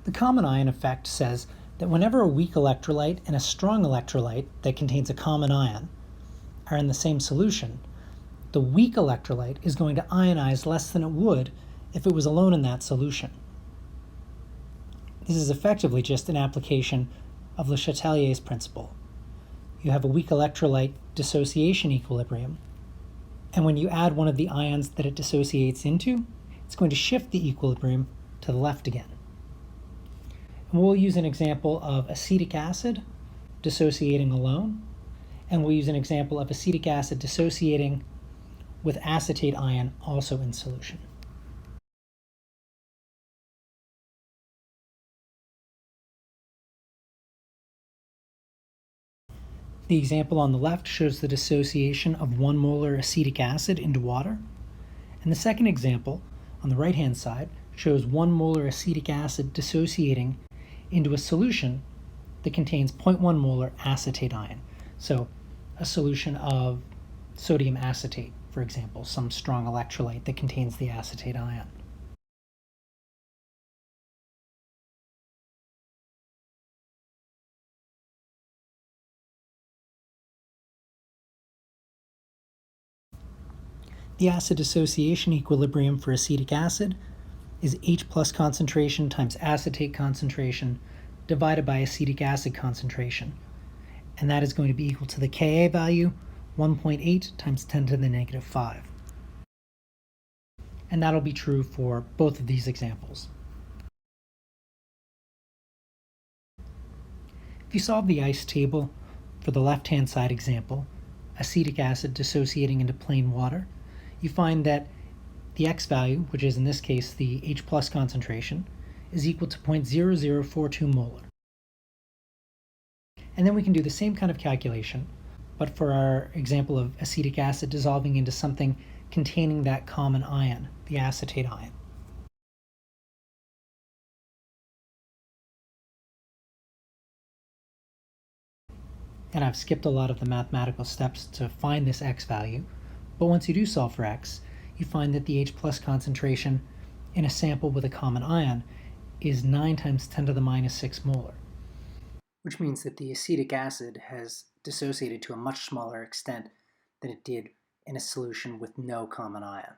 The common ion effect says that whenever a weak electrolyte and a strong electrolyte that contains a common ion are in the same solution, the weak electrolyte is going to ionize less than it would if it was alone in that solution. This is effectively just an application of Le Chatelier's principle. You have a weak electrolyte dissociation equilibrium, and when you add one of the ions that it dissociates into, it's going to shift the equilibrium to the left again. And we'll use an example of acetic acid dissociating alone, and we'll use an example of acetic acid dissociating with acetate ion also in solution. The example on the left shows the dissociation of 1 molar acetic acid into water, and the second example on the right-hand side shows 1 molar acetic acid dissociating into a solution that contains 0.1 molar acetate ion. So a solution of sodium acetate, for example, some strong electrolyte that contains the acetate ion. The acid dissociation equilibrium for acetic acid is H plus concentration times acetate concentration divided by acetic acid concentration. And that is going to be equal to the Ka value, 1.8 times 10 to the negative 5. And that'll be true for both of these examples. If you solve the ICE table for the left-hand side example, acetic acid dissociating into plain water, you find that the X value, which is in this case the H plus concentration, is equal to 0.0042 molar. And then we can do the same kind of calculation, but for our example of acetic acid dissolving into something containing that common ion, the acetate ion. And I've skipped a lot of the mathematical steps to find this X value, but once you do solve for X, you find that the H plus concentration in a sample with a common ion is 9 times 10 to the minus 6 molar, which means that the acetic acid has dissociated to a much smaller extent than it did in a solution with no common ion.